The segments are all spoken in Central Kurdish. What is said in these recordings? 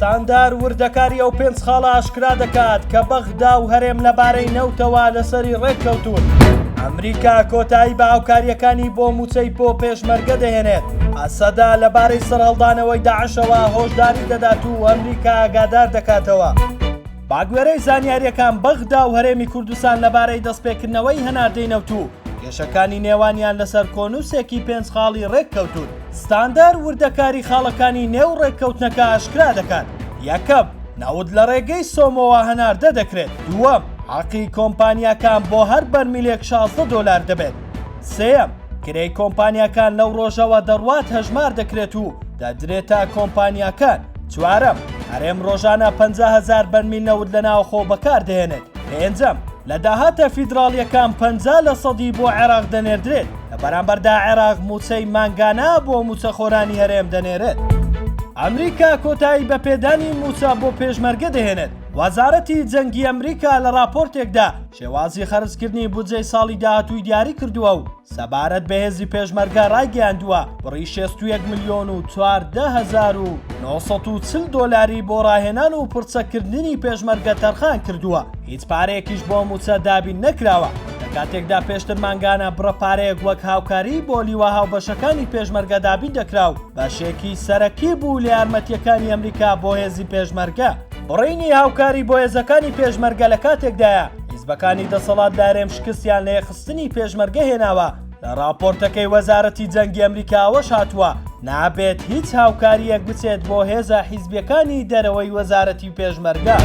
ستاندار وردەکاری ئەو پێنج خاڵە ئاشکرا دەکات کە بەغدا و هەرێم لەبارەی نەوتەوە لەسەری ڕێککەوتون. ئەمریکا کۆتایی بە هاوکاریەکانی بۆ موچەی بۆ پێشمەرگە دەهێنێت. ئەسەدا لەبارەی سەرهەڵدانەوەی داعشەوە هۆشداری دەدات و ئەمریکا ئاگادار دەکاتەوە. باگوێرەی زانیاریەکان بەغدا و هەرێمی کوردستان لەبارەی دەستپێکردنەوەی هەناردەی نەوتوو کێشەکانی نێوانیان لەسەر کۆنووسێکی پێنج خاڵی ڕێککەوتون. ستاندار وردەکاری خاڵەکانی نێو ڕێککەوتنەکە ئاشکرا دەکات. یەکەم، نەود لە ڕێگەی سۆمەوە هەناردە دەکرێت. دووەم، حەقی کۆمپانیاکان بۆ هەر بەرمیلێک $16 دەبێت. سێەم، کرێی کۆمپانیاکان لەو ڕۆژەوە دەڕوات هەژمار دەکرێت و دەدرێتە کۆمپانیاکان. چوارەم، هەرێم ڕۆژانە 50,000 بەرمیل نەود لە ناوخۆ بەکاردەهێنێت. پێنجەم، لە داهاتە فیدراڵیەکان 50% بۆ عێراق دەنێردرێت لە بەرامبەردا عێراق موچەی مانگانە بۆ موچەخۆرانی هەرێم دەنێرێت. ئەمریکا کۆتایی بە پێدانی موچە بۆ پێشمەرگە دەهێنێت. وەزارەتی جەنگی ئەمریکا لە راپۆرتێکدا شێوازی خەرجکردنی بودجەی ساڵی داهاتووی دیاری کردووە و سەبارەت بە هێزی پێشمەرگە ڕایگەیاندووە بڕی $61,490,940 بۆ ڕاهێنان و پرچەکردنی پێشمەرگە تەرخان کردووە. هیچ پارەیەکیش بۆ موچە دابین نەکراوە. لە کاتێکدا پێشتر مانگانە بڕە پارەیەک وەک هاوکاری بۆ لیوە هاوبەشەکانی پێشمەرگە دابین دەکراو بەشێکی سەرەکی بوو لە یارمەتیەکانی ئەمریکا بۆ هێزی پێشمەرگە. بڕینی هاوکاری بۆ هێزەکانی پێشمەرگە لە کاتێکدایە حیزبەکانی دەسەڵات لارێم شکستیان لە یەخستنی پێشمەرگە هێناوە. لە راپۆرتەکەی وەزارەتی جەنگی ئەمریکاوەش هاتووە نابێت هیچ هاوکاریەک بچێت بۆ هێزە حیزبیەکانی دەرەوەی وەزارەتی پێشمەرگە.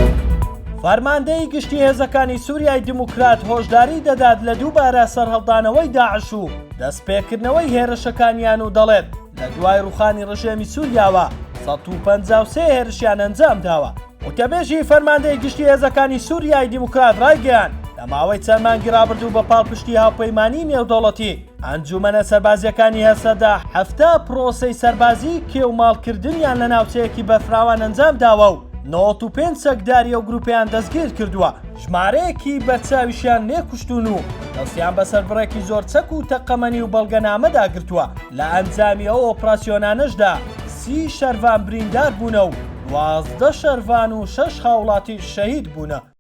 فەرماندەی گشتی هێزەکانی سووریای دیموکرات هۆشداری دەدات لە دووبارە سەرهەڵدانەوەی داعش و دەستپێکردنەوەی هێرشەکانیان و دەڵێت لە دوای ڕوخانی ڕژێمی سووریاوە 153 هێرشیان ئەنجام داوە. وتەبێژی فەرماندەی گشتی هێزەکانی سووریای دیموکرات ڕایگەیان لە ماوەی چەند مانگی ڕابردوو بە پاڵپشتی هاوپەیمانی نێودەوڵەتی ئەنجومەنە سەربازیەکانی هەسەدا 70 پرۆسەی سەربازی کێوماڵکردنیان لە ناوچەیەکی بەفراوان ئەنجام داوە و 95 سەکداری ئەو گروپیان دەستگیر کردووە. ژمارەیەکی بەرچاویشیان لێکوشتون و دەستیان بەسەر بڕێکی زۆر چەک و تەقەمەنی و بەڵگەنامەدا گرتووە. لە ئەنجامی ئەو ئۆپراسیۆنانەشدا 30 شەروان بریندار بوونە و 12 شەروان و 6 هاوڵاتی شەهید بوونە.